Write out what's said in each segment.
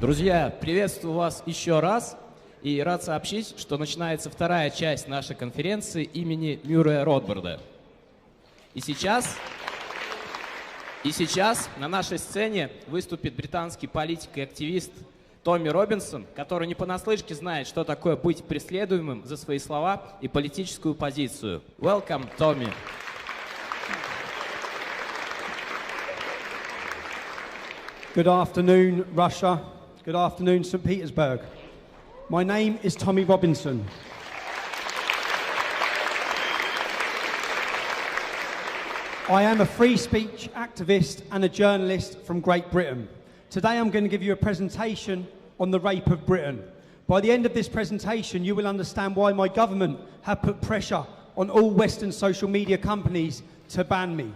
Друзья, приветствую вас еще раз и рад сообщить, что начинается вторая часть нашей конференции имени Мюррея Ротбарда. И сейчас на нашей сцене выступит британский политик и активист Томми Робинсон, который не понаслышке знает, что такое быть преследуемым за свои слова и политическую позицию. Welcome, Tommy. Good afternoon, Russia. Good afternoon, St. Petersburg. My name is Tommy Robinson. I am a free speech activist and a journalist from Great Britain. Today I'm going to give you a presentation on the rape of Britain. By the end of this presentation, you will understand why my government have put pressure on all Western social media companies to ban me.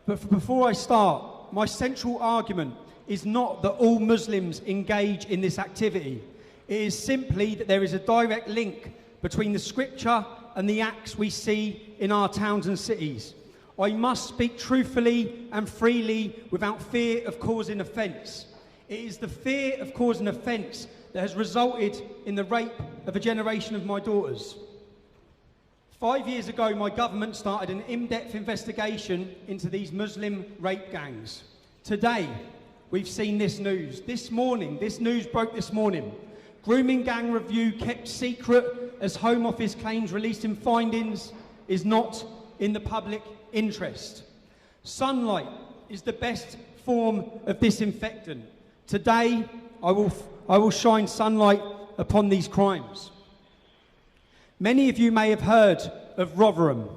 But before I start, my central argument is not that all Muslims engage in this activity. It is simply that there is a direct link between the scripture and the acts we see in our towns and cities. I must speak truthfully and freely without fear of causing offence. It is the fear of causing offence that has resulted in the rape of a generation of my daughters. 5 years ago, my government started an in-depth investigation into these Muslim rape gangs. Today, we've seen this news. This news broke this morning. Grooming gang review kept secret as Home Office claims released in findings is not in the public interest. Sunlight is the best form of disinfectant. Today, I will shine sunlight upon these crimes. Many of you may have heard of Rotherham.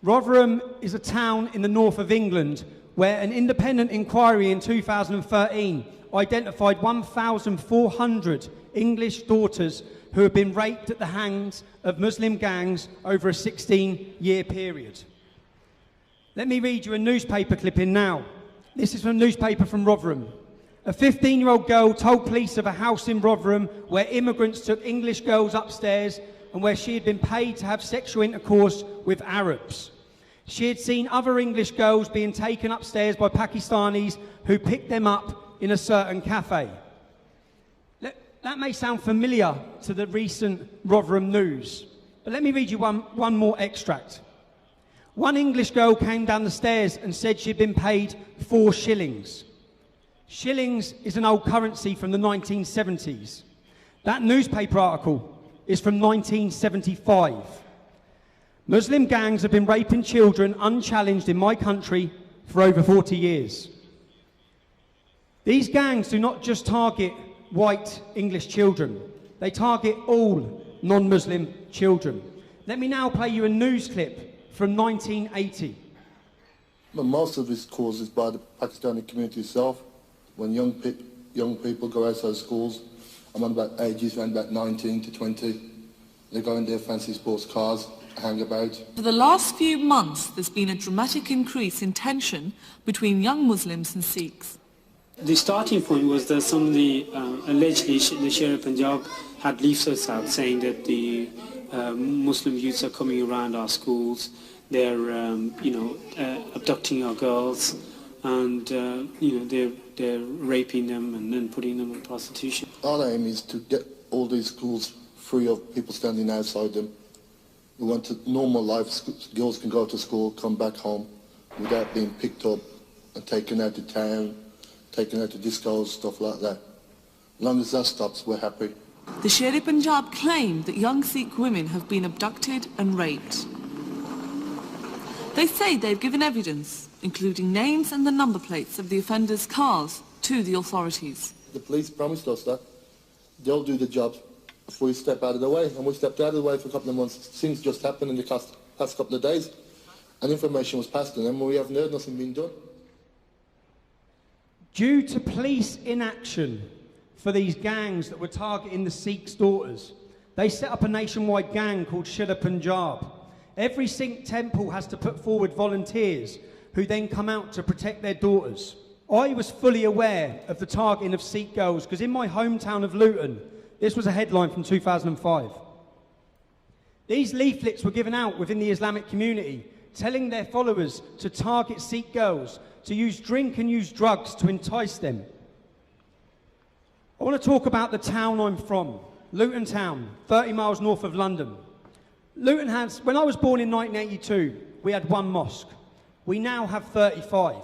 Rotherham is a town in the north of England where an independent inquiry in 2013 identified 1,400 English daughters who have been raped at the hands of Muslim gangs over a 16-year period. Let me read you a newspaper clipping now. This is from a newspaper from Rotherham. A 15-year-old girl told police of a house in Rotherham where immigrants took English girls upstairs and where she had been paid to have sexual intercourse with Arabs. She had seen other English girls being taken upstairs by Pakistanis who picked them up in a certain cafe. That may sound familiar to the recent Rotherham news, but let me read you one more extract. One English girl came down the stairs and said she'd been paid 4 shillings. Shillings is an old currency from the 1970s. That newspaper article is from 1975. Muslim gangs have been raping children unchallenged in my country for over 40 years. These gangs do not just target white English children. They target all non-Muslim children. Let me now play you a news clip from 1980. But most of this caused is by the Pakistani community itself. When young people go outside schools, I'm on about ages around about 19 to 20, they go in their fancy sports cars, hang about. For the last few months, there's been a dramatic increase in tension between young Muslims and Sikhs. The starting point was that some of the allegedly the Sher Punjab had leaflets out saying that the Muslim youths are coming around our schools, they're abducting our girls, and they're raping them and then putting them in prostitution. Our aim is to get all these schools free of people standing outside them. We want a normal life. Girls can go to school, come back home without being picked up and taken out to town, taken out to discos, stuff like that. As long as that stops, we're happy. The Sher Punjab claim that young Sikh women have been abducted and raped. They say they've given evidence, including names and the number plates of the offenders' cars, to the authorities. The police promised us that they'll do the job if we step out of the way, and we stepped out of the way for a couple of months. Things just happened in the past couple of days, and information was passed to them, and we haven't heard nothing being done. Due to police inaction for these gangs that were targeting the Sikhs' daughters, they set up a nationwide gang called Sher Punjab. Every Sikh temple has to put forward volunteers who then come out to protect their daughters. I was fully aware of the targeting of Sikh girls because in my hometown of Luton, this was a headline from 2005. These leaflets were given out within the Islamic community, telling their followers to target Sikh girls, to use drink and use drugs to entice them. I want to talk about the town I'm from, Luton Town, 30 miles north of London. Luton has, when I was born in 1982, we had one mosque. We now have 35.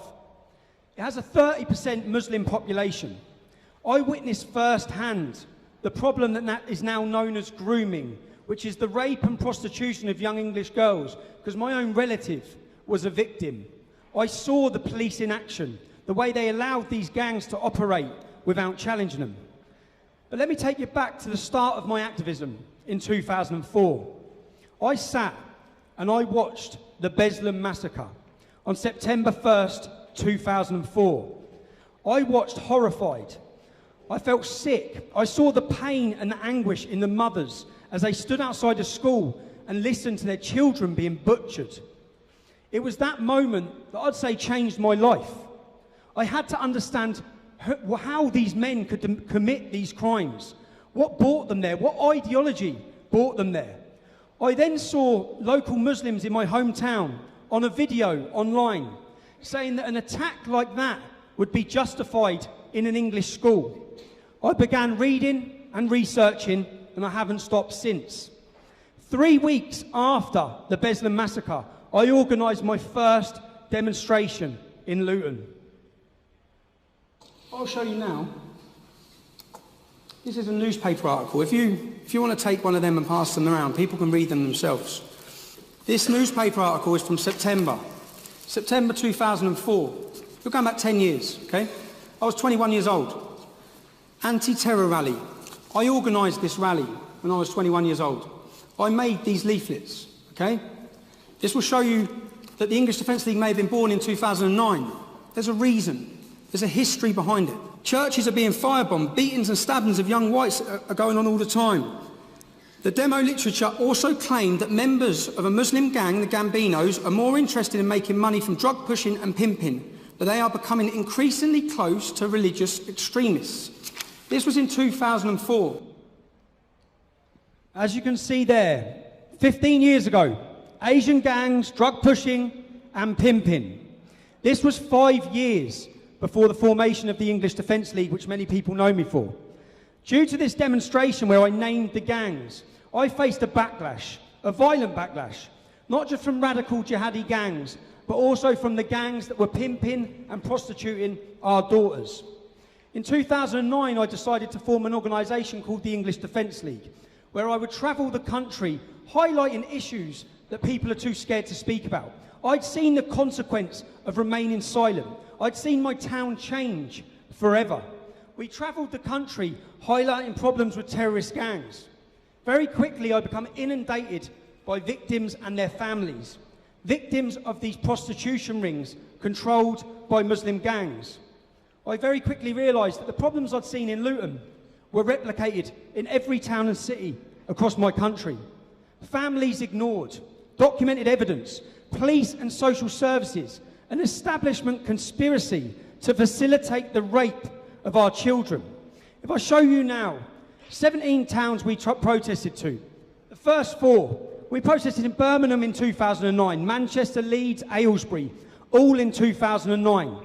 It has a 30% Muslim population. I witnessed firsthand the problem that is now known as grooming, which is the rape and prostitution of young English girls, because my own relative was a victim. I saw the police in action, the way they allowed these gangs to operate without challenging them. But let me take you back to the start of my activism in 2004. I sat and I watched the Bedlam massacre on September 1st, 2004. I watched horrified. I felt sick. I saw the pain and the anguish in the mothers as they stood outside a school and listened to their children being butchered. It was that moment that I'd say changed my life. I had to understand how these men could commit these crimes. What brought them there? What ideology brought them there? I then saw local Muslims in my hometown on a video online saying that an attack like that would be justified in an English school. I began reading and researching, and I haven't stopped since. 3 weeks after the Bedlam massacre, I organised my first demonstration in Luton. I'll show you now. This is a newspaper article. If you want to take one of them and pass them around, people can read them themselves. This newspaper article is from September 2004. We're going back 10 years, okay? I was 21 years old. Anti-terror rally. I organised this rally when I was 21 years old. I made these leaflets, okay? This will show you that the English Defence League may have been born in 2009. There's a reason. There's a history behind it. Churches are being firebombed. Beatings and stabbings of young whites are going on all the time. The demo literature also claimed that members of a Muslim gang, the Gambinos, are more interested in making money from drug pushing and pimping, but they are becoming increasingly close to religious extremists. This was in 2004. As you can see there, 15 years ago, Asian gangs, drug pushing and pimping. This was 5 years before the formation of the English Defence League, which many people know me for. Due to this demonstration where I named the gangs, I faced a backlash, a violent backlash, not just from radical jihadi gangs, but also from the gangs that were pimping and prostituting our daughters. In 2009, I decided to form an organisation called the English Defence League, where I would travel the country highlighting issues that people are too scared to speak about. I'd seen the consequence of remaining silent. I'd seen my town change forever. We travelled the country highlighting problems with terrorist gangs. Very quickly, I became inundated by victims and their families, victims of these prostitution rings controlled by Muslim gangs. I very quickly realised that the problems I'd seen in Luton were replicated in every town and city across my country. Families ignored, documented evidence, police and social services, an establishment conspiracy to facilitate the rape of our children. If I show you now, 17 towns we protested to. The first 4, we protested in Birmingham in 2009, Manchester, Leeds, Aylesbury, all in 2009.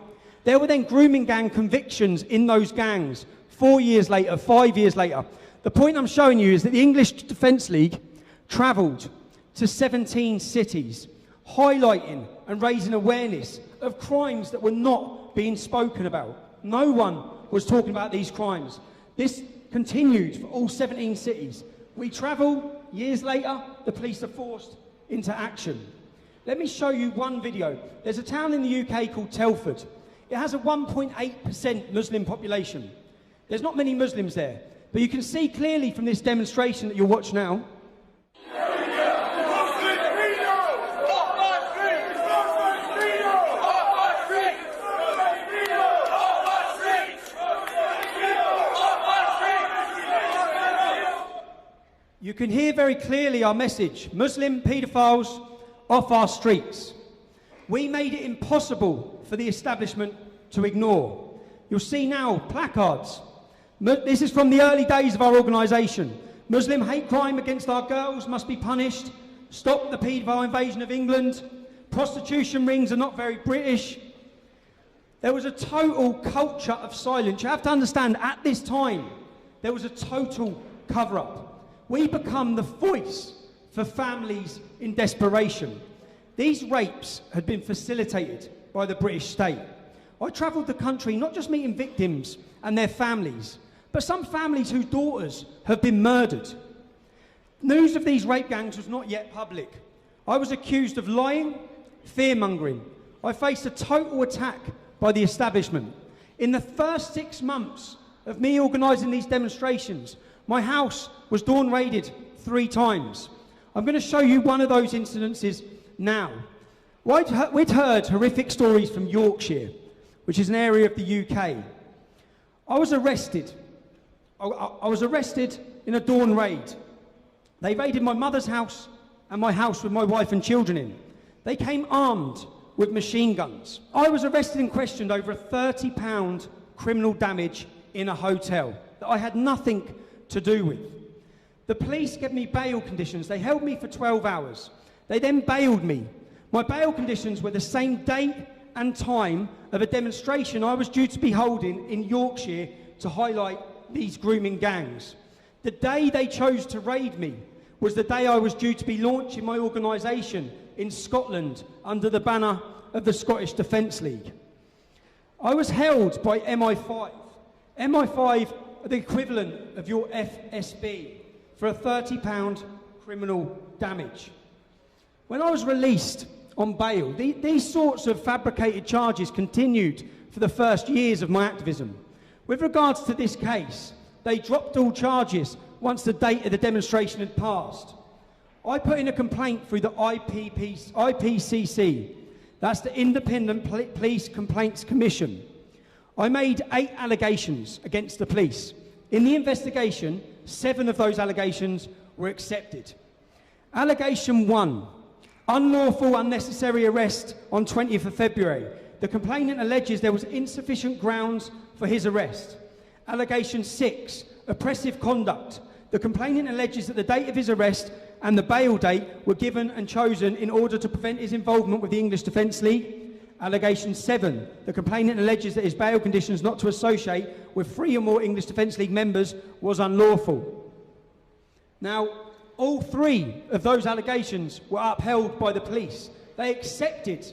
There were then grooming gang convictions in those gangs 4 years later, 5 years later. The point I'm showing you is that the English Defence League travelled to 17 cities, highlighting and raising awareness of crimes that were not being spoken about. No one was talking about these crimes. This continued for all 17 cities. We travel, years later, the police are forced into action. Let me show you one video. There's a town in the UK called Telford. It has a 1.8% Muslim population. There's not many Muslims there, but you can see clearly from this demonstration that you'll watch now. You can hear very clearly our message: Muslim paedophiles off our streets. We made it impossible for the establishment to ignore. You'll see now placards. This is from the early days of our organisation. Muslim hate crime against our girls must be punished. Stop the paedophile invasion of England. Prostitution rings are not very British. There was a total culture of silence. You have to understand, at this time, There was a total cover-up. We become the voice for families in desperation. These rapes had been facilitated by the British state. I travelled the country not just meeting victims and their families, but some families whose daughters have been murdered. News of these rape gangs was not yet public. I was accused of lying, fear-mongering. I faced a total attack by the establishment. In the first 6 months of me organising these demonstrations, my house was dawn raided 3 times. I'm going to show you one of those incidences now. We'd heard horrific stories from Yorkshire, which is an area of the UK. I was arrested. I was arrested in a dawn raid. They raided my mother's house and my house with my wife and children in. They came armed with machine guns. I was arrested and questioned over a £30 criminal damage in a hotel that I had nothing to do with. The police gave me bail conditions. They held me for 12 hours. They then bailed me. My bail conditions were the same date and time of a demonstration I was due to be holding in Yorkshire to highlight these grooming gangs. The day they chose to raid me was the day I was due to be launching my organisation in Scotland under the banner of the Scottish Defence League. I was held by MI5. MI5 are the equivalent of your FSB for a £30 criminal damage. When I was released on bail, these sorts of fabricated charges continued for the first years of my activism. With regards to this case, they dropped all charges once the date of the demonstration had passed. I put in a complaint through the IPCC, that's the Independent Police Complaints Commission. I made 8 allegations against the police. In the investigation, 7 of those allegations were accepted. Allegation 1, unlawful unnecessary arrest on 20th of February. The complainant alleges there was insufficient grounds for his arrest. Allegation 6, oppressive conduct. The complainant alleges that the date of his arrest and the bail date were given and chosen in order to prevent his involvement with the English Defence League. Allegation 7, the complainant alleges that his bail conditions not to associate with 3 or more English Defence League members was unlawful. Now, all 3 of those allegations were upheld by the police. They accepted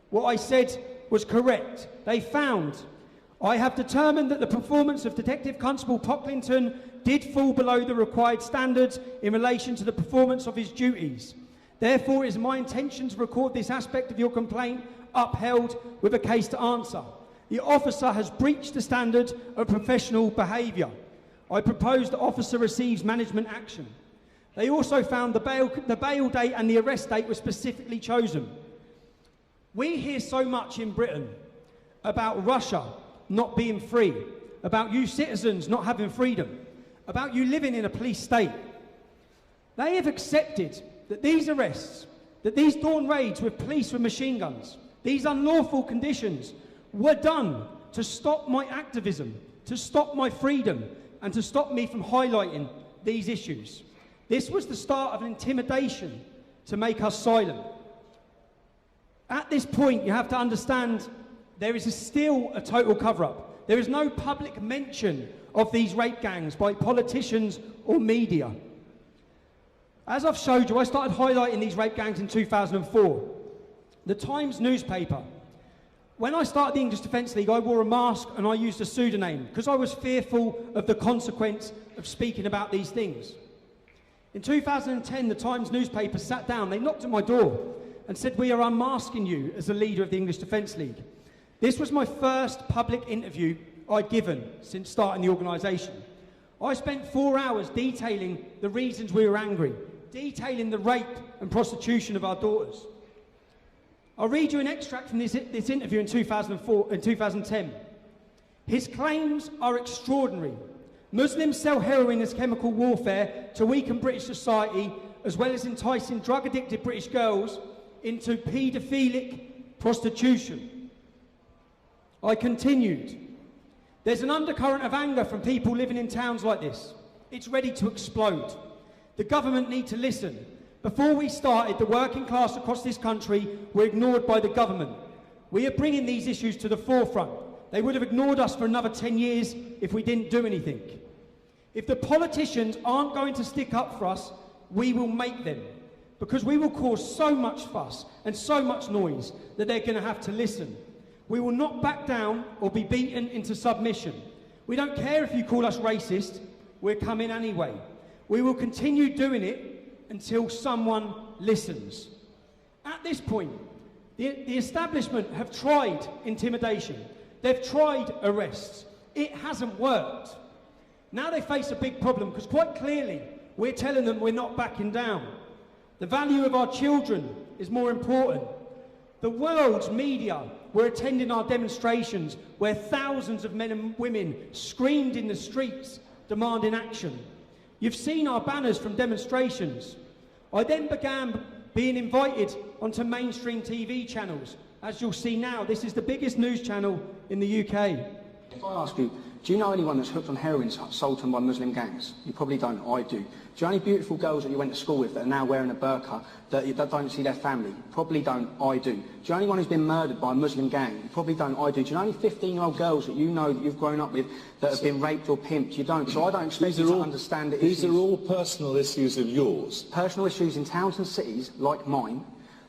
what I said was correct. They found, I have determined that the performance of Detective Constable Pocklington did fall below the required standards in relation to the performance of his duties. Therefore, it is my intention to record this aspect of your complaint upheld with a case to answer. The officer has breached the standard of professional behaviour. I propose the officer receives management action. They also found the bail date and the arrest date were specifically chosen. We hear so much in Britain about Russia not being free, about you citizens not having freedom, about you living in a police state. They have accepted that these arrests, that these dawn raids with police with machine guns, these unlawful conditions were done to stop my activism, to stop my freedom, and to stop me from highlighting these issues. This was the start of an intimidation to make us silent. At this point, you have to understand there is still a total cover-up. There is no public mention of these rape gangs by politicians or media. As I've showed you, I started highlighting these rape gangs in 2004. The Times newspaper. When I started the English Defence League, I wore a mask and I used a pseudonym because I was fearful of the consequence of speaking about these things. In 2010, the Times newspaper sat down, they knocked at my door and said, "We are unmasking you as the leader of the English Defence League." This was my first public interview I'd given since starting the organisation. I spent 4 hours detailing the reasons we were angry, detailing the rape and prostitution of our daughters. I'll read you an extract from this interview in 2010. His claims are extraordinary. Muslims sell heroin as chemical warfare to weaken British society, as well as enticing drug-addicted British girls into paedophilic prostitution. I continued. There's an undercurrent of anger from people living in towns like this. It's ready to explode. The government need to listen. Before we started, the working class across this country were ignored by the government. We are bringing these issues to the forefront. They would have ignored us for another 10 years if we didn't do anything. If the politicians aren't going to stick up for us, we will make them. Because we will cause so much fuss and so much noise that they're going to have to listen. We will not back down or be beaten into submission. We don't care if you call us racist, we're coming anyway. We will continue doing it until someone listens. At this point, the establishment have tried intimidation. They've tried arrests. It hasn't worked. Now they face a big problem because quite clearly we're telling them we're not backing down. The value of our children is more important. The world's media were attending our demonstrations where thousands of men and women screamed in the streets demanding action. You've seen our banners from demonstrations. I then began being invited onto mainstream TV channels. As you'll see now, this is the biggest news channel in the UK. If I ask you, do you know anyone that's hooked on heroin sold to them by Muslim gangs? You probably don't. I do. Do you know any beautiful girls that you went to school with that are now wearing a burqa that don't see their family? Probably don't. I do. Do you know anyone who's been murdered by a Muslim gang? You probably don't. I do. Do you know any 15-year-old girls that you know that you've grown up with that have been raped or pimped? You don't. So I don't expect you to understand the issues. These are all personal issues of yours. Personal issues in towns and cities like mine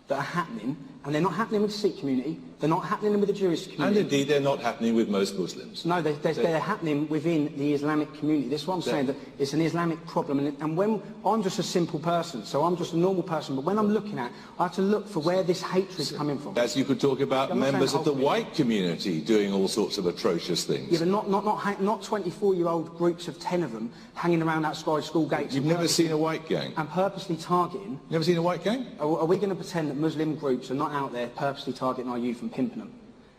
that are happening, and they're not happening with the Sikh community, they're not happening with the Jewish community. And indeed, they're not happening with most Muslims. No, they're happening within the Islamic community. This is what I'm saying, that it's an Islamic problem. And when I'm just a simple person, so I'm just a normal person, but when I'm looking at, I have to look for where this hatred is coming from. As you could talk about members of the white community doing all sorts of atrocious things. Yeah, but not 24-year-old groups of 10 of them hanging around outside school gates. You've never seen a white gang? And purposely targeting. Never seen a white gang? Are we going to pretend that Muslim groups are not out there purposely targeting our youth and pimping them?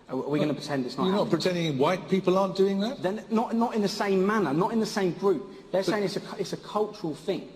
Are we going to pretend it's not You're happening? not pretending white people aren't doing that? Then not in the same manner, not in the same group. They're saying it's a cultural thing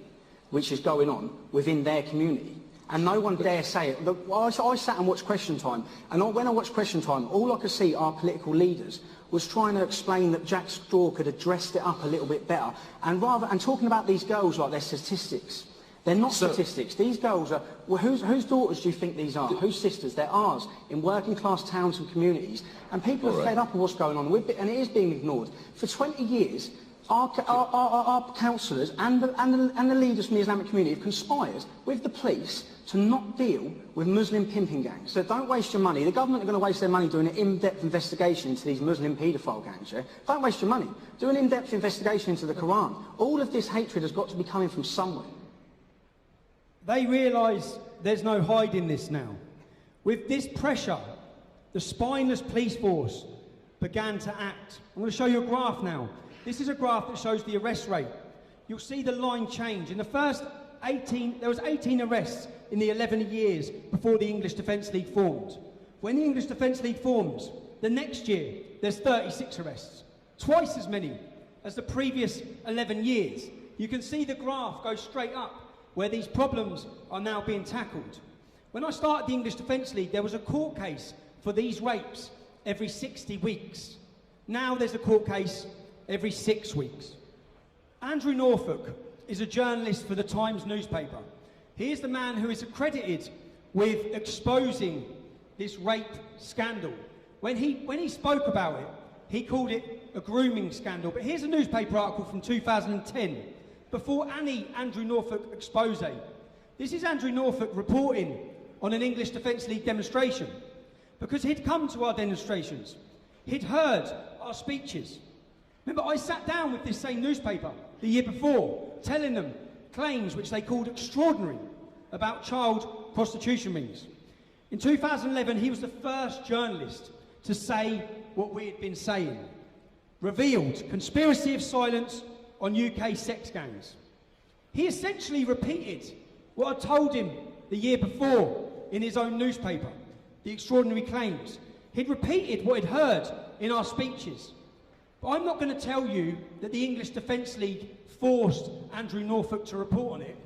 which is going on within their community. And no one dare say it. I sat and watched Question Time, and when I watched Question Time, all I could see our political leaders was trying to explain that Jack Straw could have dressed it up a little bit better, and talking about these girls like they're statistics. They're not statistics. These girls are... Well, whose daughters do you think these are? Whose sisters? They're ours, in working-class towns and communities. And people are fed up of what's going on, and it is being ignored. For 20 years, our councillors and the leaders from the Islamic community have conspired with the police to not deal with Muslim pimping gangs. So don't waste your money. The government are going to waste their money doing an in-depth investigation into these Muslim paedophile gangs, yeah? Don't waste your money. Do an in-depth investigation into the Quran. All of this hatred has got to be coming from somewhere. They realise there's no hiding this now. With this pressure, the spineless police force began to act. I'm going to show you a graph now. This is a graph that shows the arrest rate. You'll see the line change. In the first 18, there was 18 arrests in the 11 years before the English Defence League formed. When the English Defence League forms, the next year, there's 36 arrests. Twice as many as the previous 11 years. You can see the graph go straight up, where these problems are now being tackled. When I started the English Defence League, there was a court case for these rapes every 60 weeks. Now there's a court case every 6 weeks. Andrew Norfolk is a journalist for the Times newspaper. He is the man who is accredited with exposing this rape scandal. When he spoke about it, he called it a grooming scandal. But here's a newspaper article from 2010. Before any Andrew Norfolk expose. This is Andrew Norfolk reporting on an English Defence League demonstration. Because he'd come to our demonstrations. He'd heard our speeches. Remember, I sat down with this same newspaper the year before, telling them claims which they called extraordinary about child prostitution rings. In 2011, he was the first journalist to say what we had been saying. Revealed conspiracy of silence on UK sex gangs. He essentially repeated what I told him the year before in his own newspaper, the extraordinary claims. He'd repeated what he'd heard in our speeches. But I'm not going to tell you that the English Defence League forced Andrew Norfolk to report on it.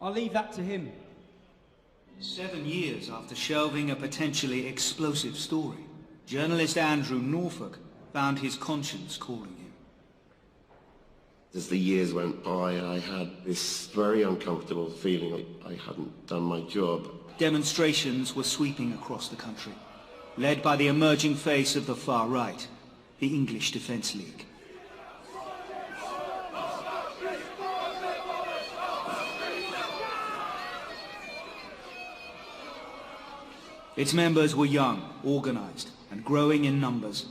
I'll leave that to him. 7 years after shelving a potentially explosive story, journalist Andrew Norfolk found his conscience calling him. As the years went by, I had this very uncomfortable feeling like I hadn't done my job. Demonstrations were sweeping across the country, led by the emerging face of the far right, the English Defence League. Its members were young, organised and growing in numbers,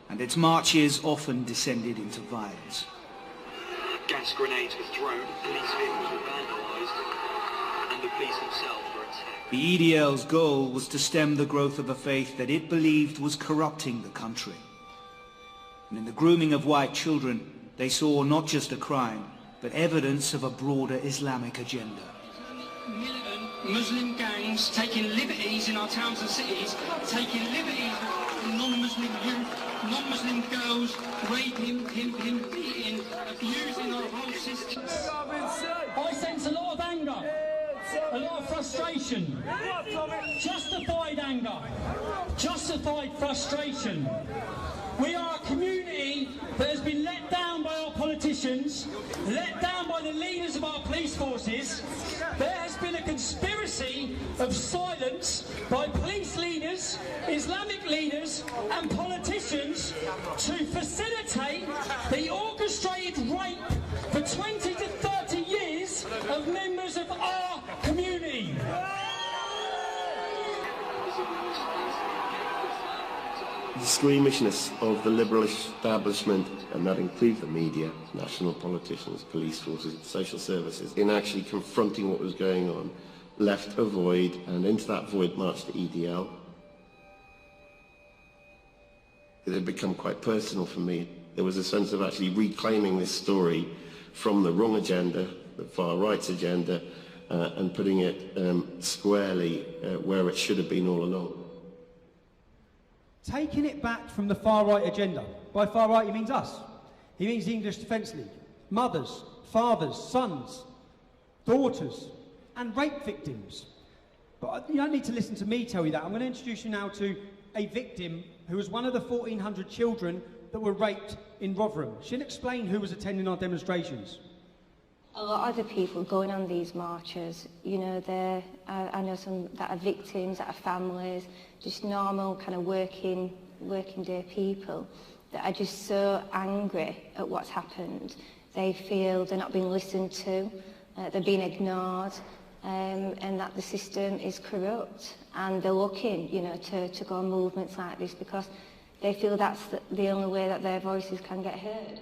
and its marches often descended into violence. Gas grenades were thrown, police vehicles were vandalised, and the police themselves were attacked. The EDL's goal was to stem the growth of a faith that it believed was corrupting the country. And in the grooming of white children, they saw not just a crime, but evidence of a broader Islamic agenda. Militant Muslim gangs taking liberties in our towns and cities, taking liberties with non-Muslim youth, non-Muslim girls, raping, pimping, beating, abusing our whole system. I sense a lot of anger, a lot of frustration, justified anger, justified frustration. We are a community that has been let down by our politicians, let down by the leaders of our police forces. There has been a conspiracy of silence by police leaders, Islamic leaders and politicians to facilitate the orchestrated rape for 20 to 30 years of members of our community. The squeamishness of the liberal establishment, and that includes the media, national politicians, police forces, social services, in actually confronting what was going on, left a void, and into that void marched the EDL. It had become quite personal for me. There was a sense of actually reclaiming this story from the wrong agenda, the far right's agenda, and putting it squarely where it should have been all along. Taking it back from the far-right agenda. By far-right, he means us. He means the English Defence League. Mothers, fathers, sons, daughters, and rape victims. But you don't need to listen to me tell you that. I'm going to introduce you now to a victim who was one of the 1,400 children that were raped in Rotherham. She'll explain who was attending our demonstrations. A lot of the people going on these marches, you know, I know some that are victims, that are families, just normal kind of working day people that are just so angry at what's happened. They feel they're not being listened to, they're being ignored, and that the system is corrupt. And they're looking, you know, to go on movements like this because they feel that's the only way that their voices can get heard.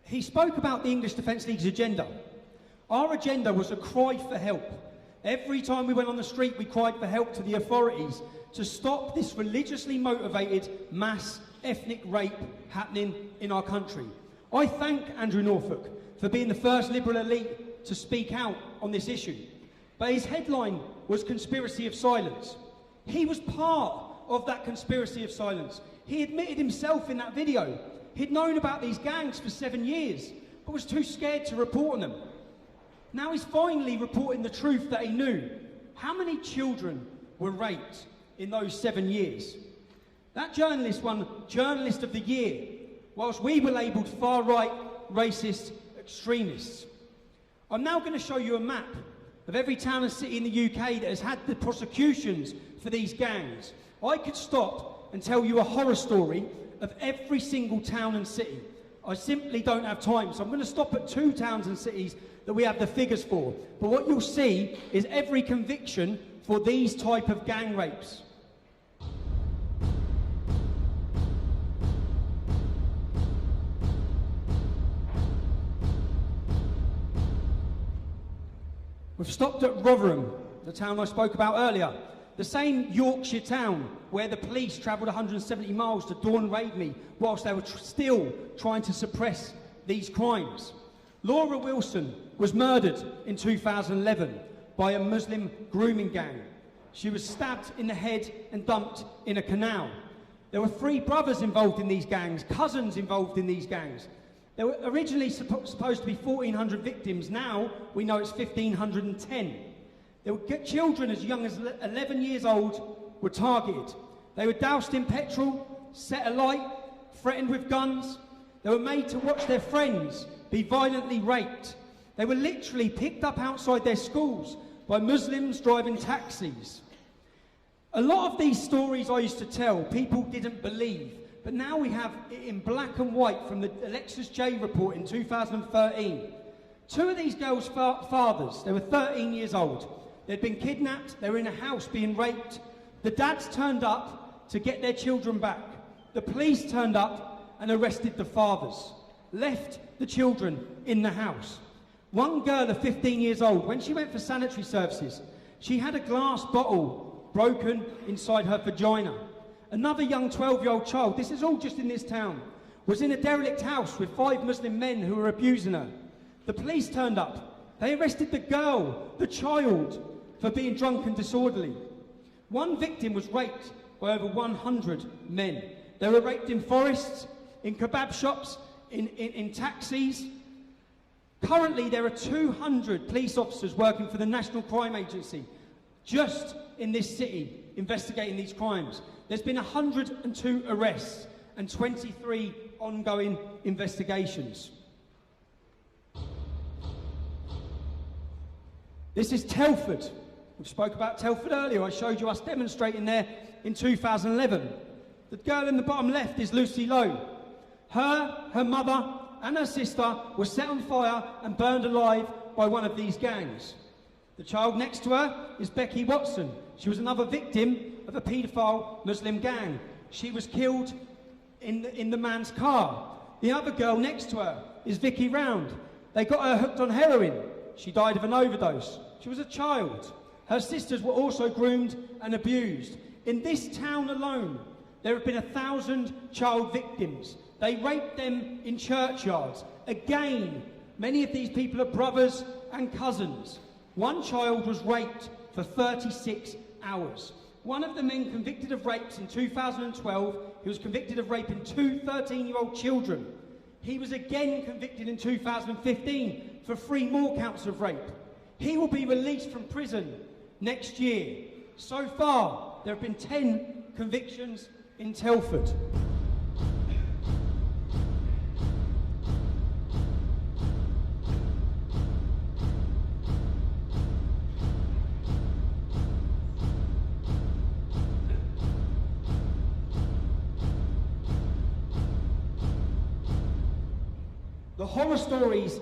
He spoke about the English Defence League's agenda. Our agenda was a cry for help. Every time we went on the street, we cried for help to the authorities to stop this religiously motivated mass ethnic rape happening in our country. I thank Andrew Norfolk for being the first Liberal elite to speak out on this issue. But his headline was Conspiracy of Silence. He was part of that conspiracy of silence. He admitted himself in that video. He'd known about these gangs for 7 years, but was too scared to report on them. Now he's finally reporting the truth that he knew. How many children were raped in those 7 years? That journalist won Journalist of the Year, whilst we were labelled far-right, racist extremists. I'm now going to show you a map of every town and city in the UK that has had the prosecutions for these gangs. I could stop and tell you a horror story of every single town and city. I simply don't have time, so I'm going to stop at 2 towns and cities that we have the figures for. But what you'll see is every conviction for these type of gang rapes. We've stopped at Rotherham, the town I spoke about earlier. The same Yorkshire town where the police travelled 170 miles to dawn raid me whilst they were still trying to suppress these crimes. Laura Wilson was murdered in 2011 by a Muslim grooming gang. She was stabbed in the head and dumped in a canal. There were 3 brothers involved in these gangs, cousins involved in these gangs. There were originally supposed to be 1,400 victims. Now we know it's 1,510. There were children as young as 11 years old were targeted. They were doused in petrol, set alight, threatened with guns. They were made to watch their friends be violently raped. They were literally picked up outside their schools by Muslims driving taxis. A lot of these stories I used to tell, people didn't believe. But now we have it in black and white from the Alexis J report in 2013. 2 of these girls' fathers, they were 13 years old, They'd been kidnapped, they were in a house being raped. The dads turned up to get their children back. The police turned up and arrested the fathers, left the children in the house. One girl of 15 years old, when she went for sanitary services, she had a glass bottle broken inside her vagina. Another young 12-year-old child, this is all just in this town, was in a derelict house with 5 Muslim men who were abusing her. The police turned up. They arrested the girl, the child, for being drunk and disorderly. One victim was raped by over 100 men. They were raped in forests, in kebab shops, in taxis. Currently, there are 200 police officers working for the National Crime Agency just in this city investigating these crimes. There's been 102 arrests and 23 ongoing investigations. This is Telford. We spoke about Telford earlier. I showed you us demonstrating there in 2011. The girl in the bottom left is Lucy Lowe. Her mother and her sister were set on fire and burned alive by one of these gangs. The child next to her is Becky Watson. She was another victim of a paedophile Muslim gang. She was killed in the man's car. The other girl next to her is Vicky Round. They got her hooked on heroin. She died of an overdose. She was a child. Her sisters were also groomed and abused. In this town alone, there have been 1,000 child victims. They raped them in churchyards. Again, many of these people are brothers and cousins. One child was raped for 36 hours. One of the men convicted of rapes in 2012, he was convicted of raping 2 13-year-old children. He was again convicted in 2015 for 3 more counts of rape. He will be released from prison next year. So far, there have been 10 convictions in Telford. The horror stories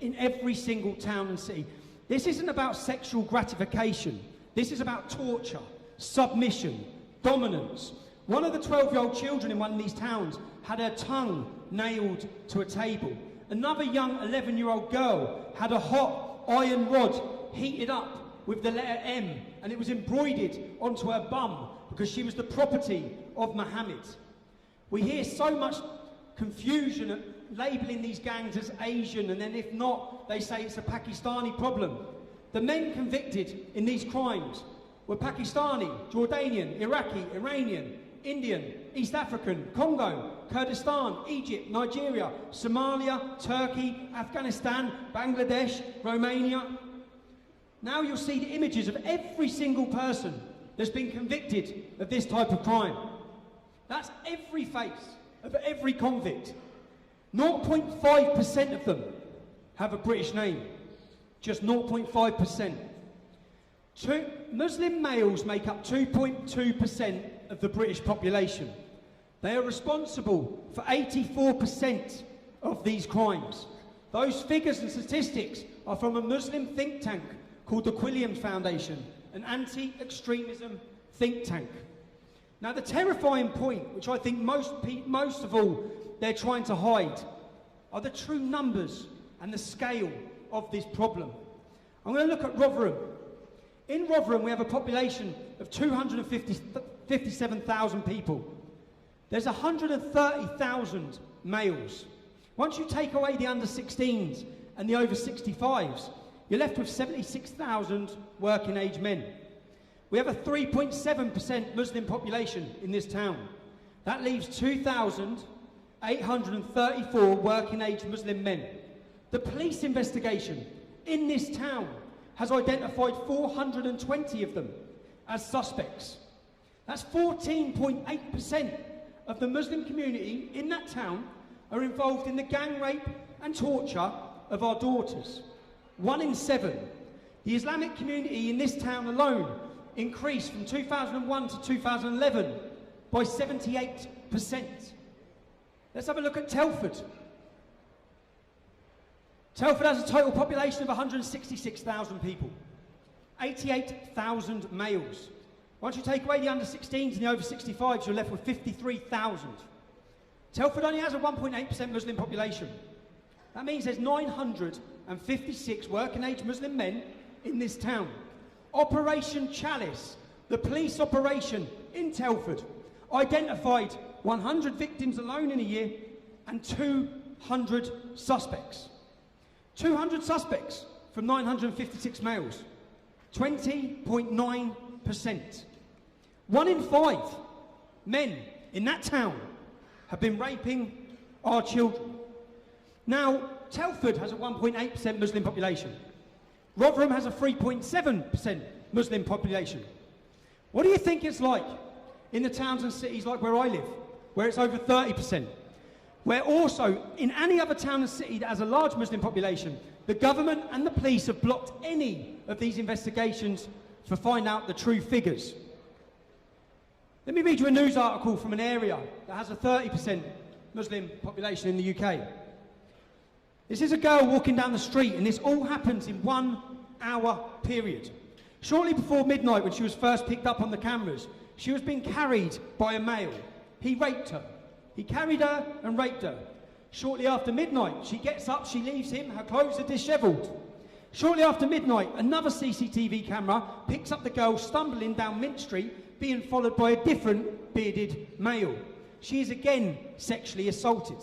in every single town and city. This isn't about sexual gratification. This is about torture, submission, dominance. One of the 12-year-old children in one of these towns had her tongue nailed to a table. Another young 11-year-old girl had a hot iron rod heated up with the letter M, and it was embroidered onto her bum because she was the property of Muhammad. We hear so much confusion labelling these gangs as Asian, and then if not, they say it's a Pakistani problem. The men convicted in these crimes were Pakistani, Jordanian, Iraqi, Iranian, Indian, East African, Congo, Kurdistan, Egypt, Nigeria, Somalia, Turkey, Afghanistan, Bangladesh, Romania. Now you'll see the images of every single person that's been convicted of this type of crime. That's every face of every convict. 0.5% of them have a British name. Just 0.5%. Muslim males make up 2.2% of the British population. They are responsible for 84% of these crimes. Those figures and statistics are from a Muslim think tank called the Quilliams Foundation, an anti-extremism think tank. Now, the terrifying point, which I think most of all they're trying to hide, are the true numbers and the scale of this problem. I'm going to look at Rotherham. In Rotherham, we have a population of 257,000 people. There's 130,000 males. Once you take away the under-16s and the over-65s, you're left with 76,000 working-age men. We have a 3.7% Muslim population in this town. That leaves 2,834 working-age Muslim men. The police investigation in this town has identified 420 of them as suspects. That's 14.8% of the Muslim community in that town are involved in the gang rape and torture of our daughters. 1 in 7. The Islamic community in this town alone increased from 2001 to 2011 by 78%. Let's have a look at Telford. Telford has a total population of 166,000 people. 88,000 males. Once you take away the under 16s and the over 65s, you're left with 53,000. Telford only has a 1.8% Muslim population. That means there's 956 working age Muslim men in this town. Operation Chalice, the police operation in Telford, identified 100 victims alone in a year and 200 suspects. 200 suspects from 956 males. 20.9%. 1 in 5 men in that town have been raping our children. Now, Telford has a 1.8% Muslim population. Rotherham has a 3.7% Muslim population. What do you think it's like in the towns and cities like where I live, where it's over 30%? Where also, in any other town and city that has a large Muslim population, the government and the police have blocked any of these investigations to find out the true figures. Let me read you a news article from an area that has a 30% Muslim population in the UK. This is a girl walking down the street, and this all happens in 1 hour period. Shortly before midnight, when she was first picked up on the cameras, she was being carried by a male. He raped her. He carried her and raped her. Shortly after midnight, she gets up, she leaves him, her clothes are dishevelled. Shortly after midnight, another CCTV camera picks up the girl stumbling down Mint Street, being followed by a different bearded male. She is again sexually assaulted.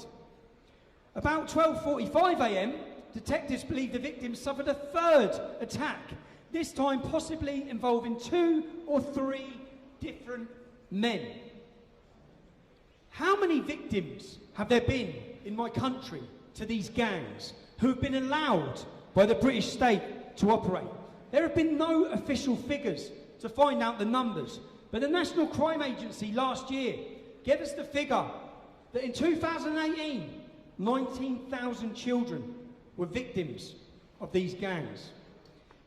About 12:45 a.m, detectives believe the victim suffered a third attack, this time possibly involving 2 or 3 different men. How many victims have there been in my country to these gangs who have been allowed by the British state to operate? There have been no official figures to find out the numbers, but the National Crime Agency last year gave us the figure that in 2018, 19,000 children were victims of these gangs.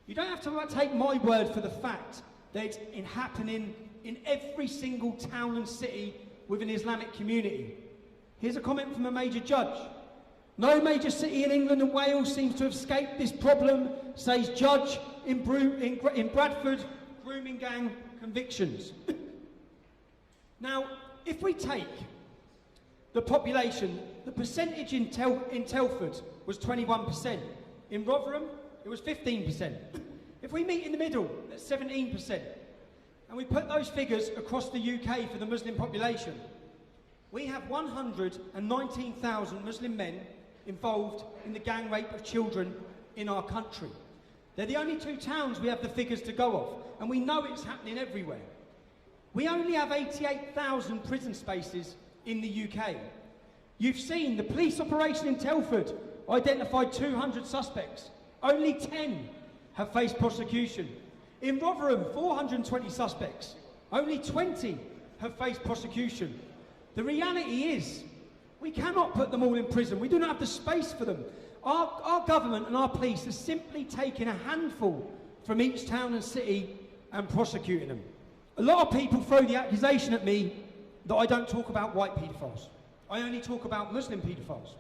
You don't have to take my word for the fact that it's happening in every single town and city with an Islamic community. Here's a comment from a major judge. No major city in England and Wales seems to have escaped this problem, says judge in Bradford grooming gang convictions. Now, if we take the population, the percentage in Telford was 21%. In Rotherham, it was 15%. If we meet in the middle, that's 17%. And we put those figures across the UK for the Muslim population, we have 119,000 Muslim men involved in the gang rape of children in our country. They're the only 2 towns we have the figures to go off, and we know it's happening everywhere. We only have 88,000 prison spaces in the UK. You've seen the police operation in Telford identified 200 suspects. Only 10 have faced prosecution. In Rotherham, 420 suspects. Only 20 have faced prosecution. The reality is, we cannot put them all in prison. We do not have the space for them. Our government and our police are simply taking a handful from each town and city and prosecuting them. A lot of people throw the accusation at me that I don't talk about white paedophiles. I only talk about Muslim paedophiles.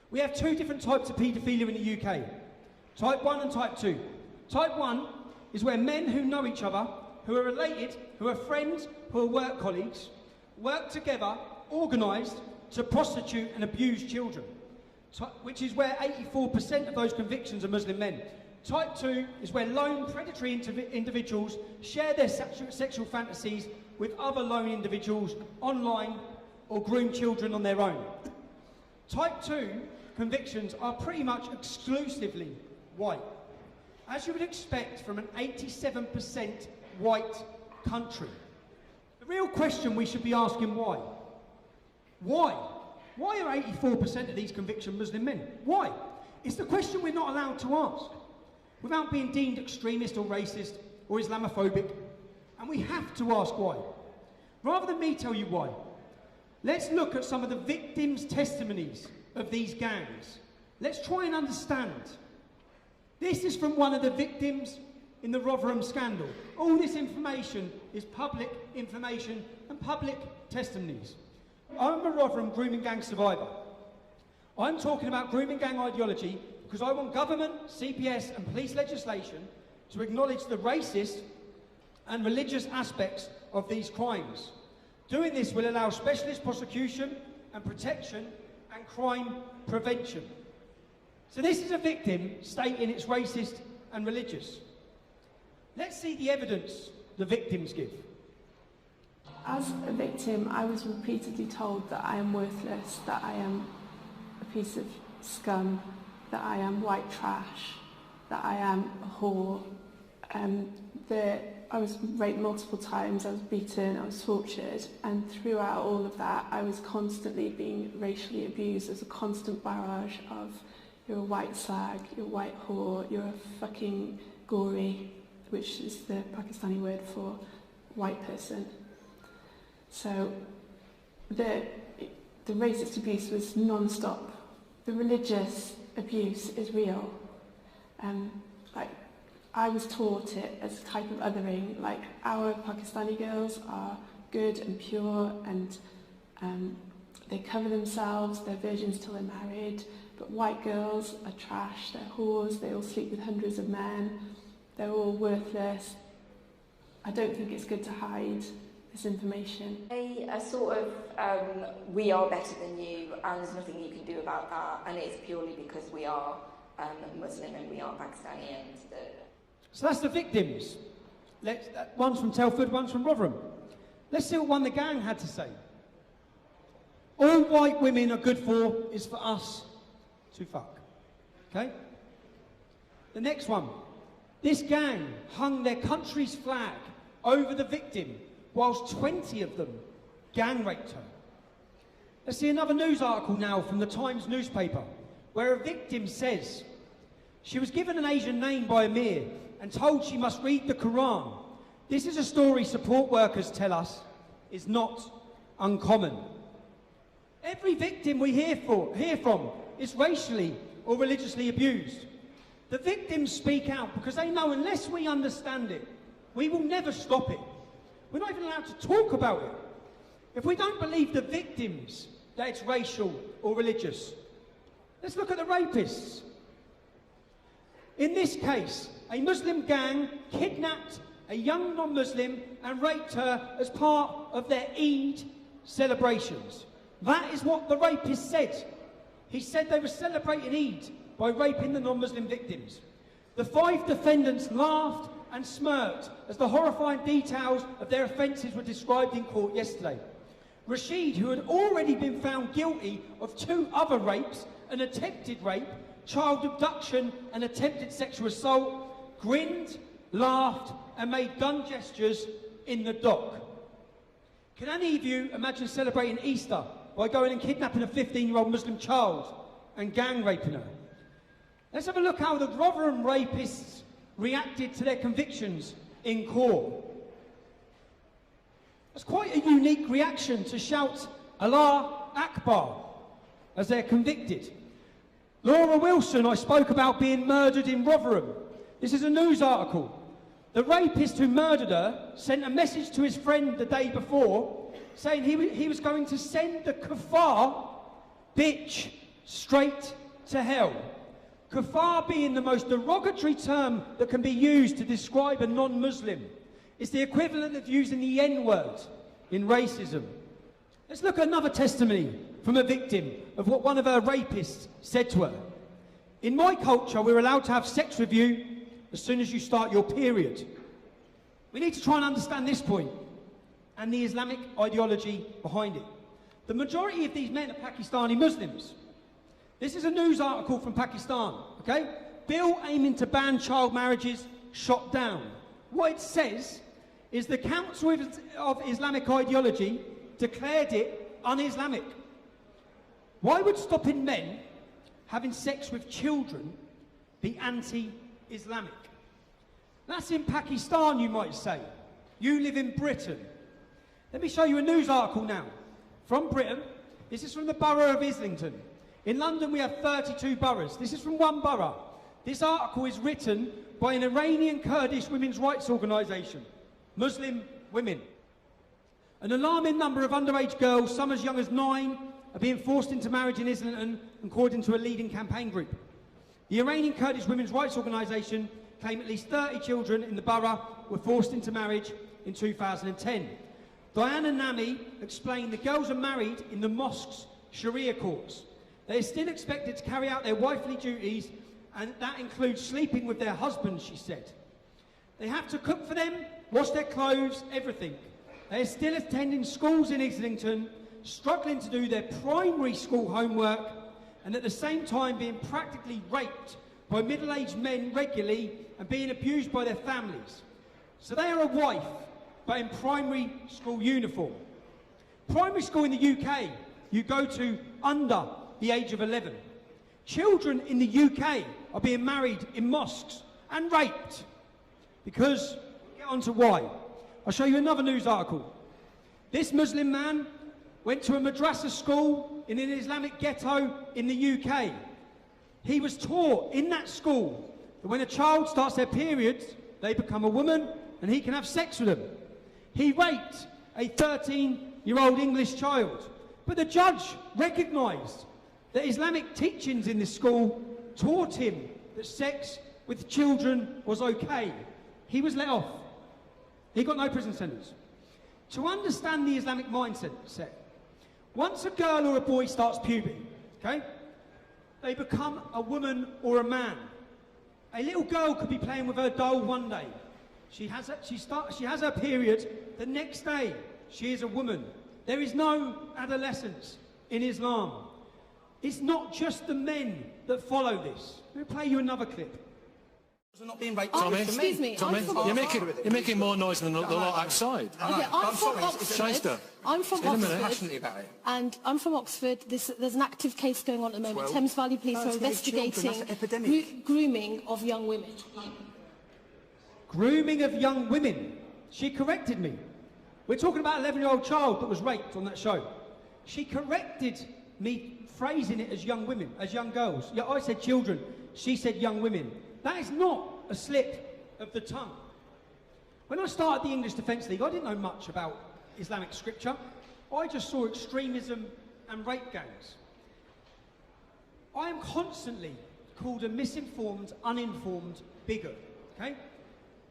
We have 2 different types of paedophilia in the UK. Type 1 and Type 2. Type 1 is where men who know each other, who are related, who are friends, who are work colleagues, work together, organised, to prostitute and abuse children, which is where 84% of those convictions are Muslim men. Type 2 is where lone predatory individuals share their sexual fantasies with other lone individuals online or groom children on their own. Type 2 convictions are pretty much exclusively white, as you would expect from an 87% white country. The real question we should be asking, why? Why? Why are 84% of these convictions Muslim men? Why? It's the question we're not allowed to ask, without being deemed extremist or racist or Islamophobic. And we have to ask why. Rather than me tell you why, let's look at some of the victims' testimonies of these gangs. Let's try and understand. This is from one of the victims in the Rotherham scandal. All this information is public information and public testimonies. I'm a Rotherham grooming gang survivor. I'm talking about grooming gang ideology because I want government, CPS and police legislation to acknowledge the racist and religious aspects of these crimes. Doing this will allow specialist prosecution and protection and crime prevention. So this is a victim stating it's racist and religious. Let's see the evidence the victims give. As a victim, I was repeatedly told that I am worthless, that I am a piece of scum, that I am white trash, that I am a whore. I was raped multiple times, I was beaten, I was tortured, and throughout all of that I was constantly being racially abused. There's a constant barrage of, you're a white slag, you're a white whore, you're a fucking gory, which is the Pakistani word for white person. So the racist abuse was non-stop. The religious abuse is real. I was taught it as a type of othering, like our Pakistani girls are good and pure and they cover themselves, they're virgins till they're married, but white girls are trash, they're whores, they all sleep with hundreds of men, they're all worthless. I don't think it's good to hide this information. A sort of, we are better than you and there's nothing you can do about that, and it's purely because we are Muslim and we are Pakistani and So that's the victims. One's from Telford, one's from Rotherham. Let's see what one the gang had to say. All white women are good for is for us to fuck. Okay? The next one. This gang hung their country's flag over the victim whilst 20 of them gang raped her. Let's see another news article now from the Times newspaper where a victim says she was given an Asian name by Amir and told she must read the Quran. This is a story support workers tell us is not uncommon. Every victim we hear from is racially or religiously abused. The victims speak out because they know unless we understand it, we will never stop it. We're not even allowed to talk about it. If we don't believe the victims that it's racial or religious, let's look at the rapists. In this case, a Muslim gang kidnapped a young non-Muslim and raped her as part of their Eid celebrations. That is what the rapist said. He said they were celebrating Eid by raping the non-Muslim victims. The 5 defendants laughed and smirked as the horrifying details of their offences were described in court yesterday. Rashid, who had already been found guilty of 2 other rapes, an attempted rape, child abduction and attempted sexual assault, grinned, laughed and made gun gestures in the dock. Can any of you imagine celebrating Easter by going and kidnapping a 15-year-old Muslim child and gang raping her? Let's have a look how the Rotherham rapists reacted to their convictions in court. It's quite a unique reaction to shout Allah Akbar as they're convicted. Laura Wilson, I spoke about being murdered in Rotherham. This is a news article. The rapist who murdered her sent a message to his friend the day before saying he was going to send the kafar bitch straight to hell. Kafar being the most derogatory term that can be used to describe a non-Muslim. It's the equivalent of using the N-word in racism. Let's look at another testimony from a victim of what one of her rapists said to her. In my culture, we're allowed to have sex with you as soon as you start your period. We need to try and understand this point and the Islamic ideology behind it. The majority of these men are Pakistani Muslims. This is a news article from Pakistan, okay? Bill aiming to ban child marriages shot down. What it says is the Council of Islamic Ideology declared it un-Islamic. Why would stopping men having sex with children be anti-Islamic? That's in Pakistan, you might say. You live in Britain. Let me show you a news article now from Britain. This is from the borough of Islington. In London, we have 32 boroughs. This is from one borough. This article is written by an Iranian Kurdish women's rights organisation, Muslim Women. An alarming number of underage girls, some as young as 9, are being forced into marriage in Islington, according to a leading campaign group. The Iranian Kurdish women's rights organisation claim at least 30 children in the borough were forced into marriage in 2010. Diana Nami explained the girls are married in the mosque's Sharia courts. They are still expected to carry out their wifely duties, and that includes sleeping with their husbands, she said. They have to cook for them, wash their clothes, everything. They are still attending schools in Islington, struggling to do their primary school homework, and at the same time being practically raped by middle-aged men regularly and being abused by their families. So they are a wife, but in primary school uniform. Primary school in the UK, you go to under the age of 11. Children in the UK are being married in mosques and raped. Because, get on to why. I'll show you another news article. This Muslim man went to a madrasa school in an Islamic ghetto in the UK. He was taught in that school that when a child starts their periods, they become a woman and he can have sex with them. He raped a 13-year-old English child. But the judge recognised that Islamic teachings in this school taught him that sex with children was okay. He was let off. He got no prison sentence. To understand the Islamic mindset, once a girl or a boy starts puberty, okay, they become a woman or a man. A little girl could be playing with her doll one day. She has her period. The next day, she is a woman. There is no adolescence in Islam. It's not just the men that follow this. Let me play you another clip. Not being raped. Tommy, excuse me. Tommy, you're making more noise than the lot outside. Okay, I'm from Oxford. I'm from Oxford, and I'm from Oxford. There's an active case going on at the moment. Thames Valley Police are investigating grooming of young women. Grooming of young women. She corrected me. We're talking about an 11-year-old child that was raped on that show. She corrected me phrasing it as young women, as young girls. Yeah, I said children. She said young women. That is not a slip of the tongue. When I started the English Defence League, I didn't know much about Islamic scripture. I just saw extremism and rape gangs. I am constantly called a misinformed, uninformed bigot, okay?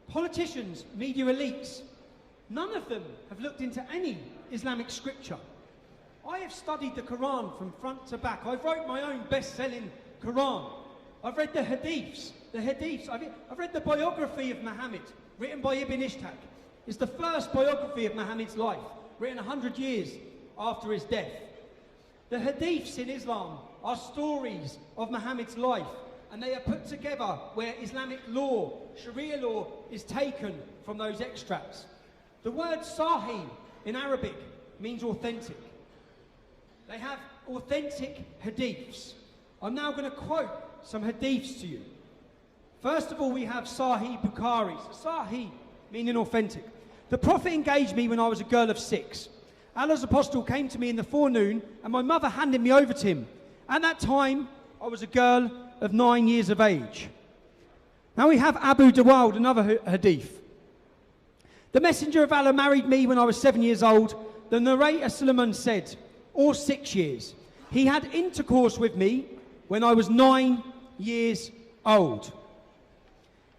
Politicians, media elites, none of them have looked into any Islamic scripture. I have studied the Quran from front to back. I've wrote my own best-selling Quran. I've read the hadiths. I've read the biography of Muhammad, written by Ibn Ishaq. It's the first biography of Muhammad's life, written 100 years after his death. The hadiths in Islam are stories of Muhammad's life, and they are put together where Islamic law, Sharia law, is taken from those extracts. The word sahih in Arabic means authentic. They have authentic hadiths. I'm now going to quote some hadiths to you. First of all, we have Sahih Bukhari. So Sahih meaning authentic. The Prophet engaged me when I was a girl of 6. Allah's apostle came to me in the forenoon, and my mother handed me over to him. At that time, I was a girl of 9 years of age. Now we have Abu Dawud, another hadith. The messenger of Allah married me when I was 7 years old. The narrator Suleiman said, or 6 years. He had intercourse with me when I was 9 years old.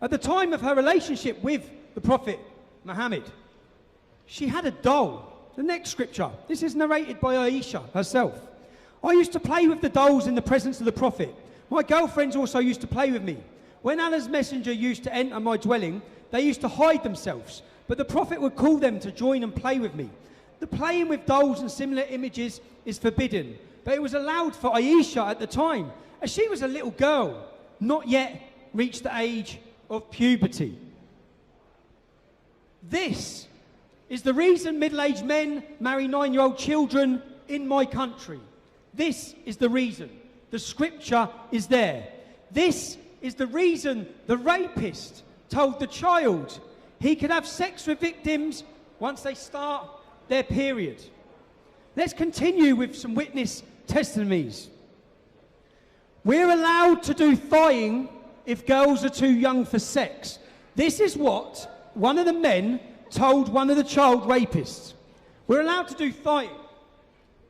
At the time of her relationship with the Prophet Muhammad, she had a doll. The next scripture. This is narrated by Aisha herself. I used to play with the dolls in the presence of the Prophet. My girlfriends also used to play with me. When Allah's messenger used to enter my dwelling, they used to hide themselves, but the Prophet would call them to join and play with me. The playing with dolls and similar images is forbidden, but it was allowed for Aisha at the time, as she was a little girl, not yet reached the age of puberty. This is the reason middle-aged men marry 9-year-old children in my country. This is the reason. The scripture is there. This is the reason the rapist told the child he could have sex with victims once they start their period. Let's continue with some witness testimonies. We're allowed to do thighing if girls are too young for sex. This is what one of the men told one of the child rapists. We're allowed to do thighing.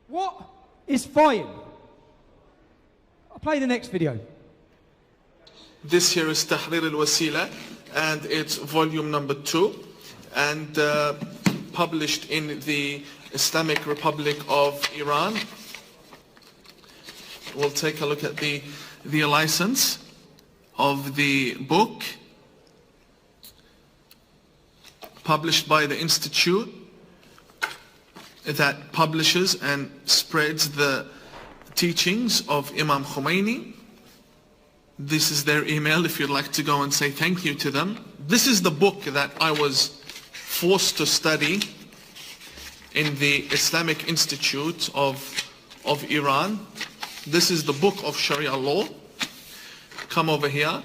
What is thighing? I'll play the next video. This here is Tahrir al-Wasila. and it's volume number 2, and published in the Islamic Republic of Iran. We'll take a look at the license of the book, published by the institute that publishes and spreads the teachings of Imam Khomeini. This is their email if you'd like to go and say thank you to them. This is the book that I was forced to study in the Islamic Institute of Iran. This is the book of Sharia law. Come over here.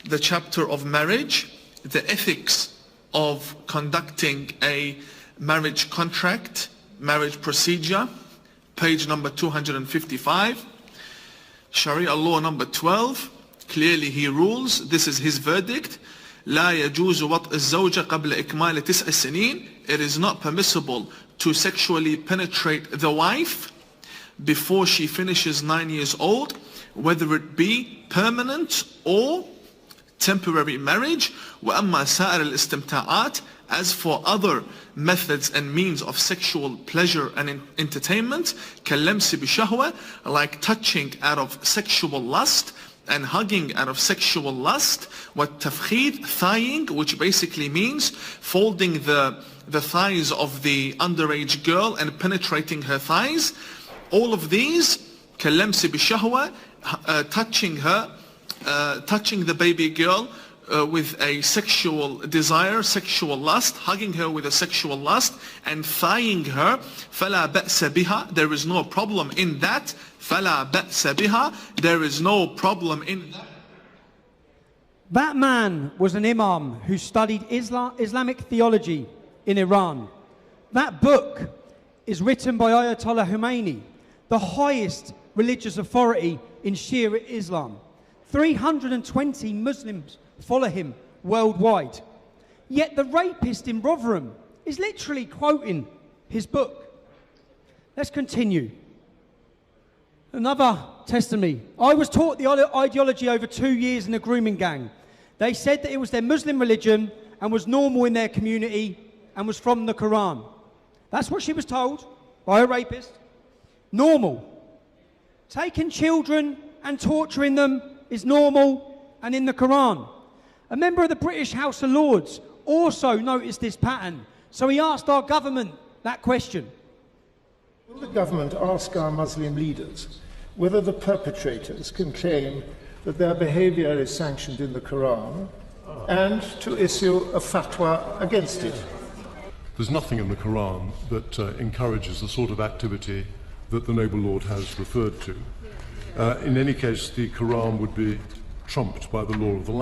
The chapter of marriage, the ethics of conducting a marriage contract, marriage procedure, page number 255. Sharia law number 12, clearly he rules, this is his verdict. لا يجوز وطء الزوجة قبل إكمال 9 سنين. It is not permissible to sexually penetrate the wife before she finishes 9 years old, whether it be permanent or temporary marriage. وأما سائر الاستمتاعات, as for other methods and means of sexual pleasure and entertainment, كاللمس بشهوة, like touching out of sexual lust and hugging out of sexual lust, والتفخيذ, thighing, which basically means folding the thighs of the underage girl and penetrating her thighs. All of these, كاللمس بشهوة, touching her, touching the baby girl with a sexual desire, sexual lust, hugging her with a sexual lust, and thighing her, فَلَا بَأْسَ بِهَا, there is no problem in that. فَلَا بَأْسَ بِهَا, there is no problem in that. That man was an imam who studied Islamic theology in Iran. That book is written by Ayatollah Khomeini, the highest religious authority in Shia Islam. 320 Muslims follow him worldwide. Yet the rapist in Rotherham is literally quoting his book. Let's continue. Another testimony. I was taught the ideology over 2 years in a grooming gang. They said that it was their Muslim religion and was normal in their community and was from the Quran. That's what she was told by a rapist. Normal. Taking children and torturing them is normal and in the Quran. A member of the British House of Lords also noticed this pattern, so he asked our government that question. Will the government ask our Muslim leaders whether the perpetrators can claim that their behaviour is sanctioned in the Quran and to issue a fatwa against it? There's nothing in the Quran that encourages the sort of activity that the Noble Lord has referred to. In any case, the Quran would be trumped by the law of the land.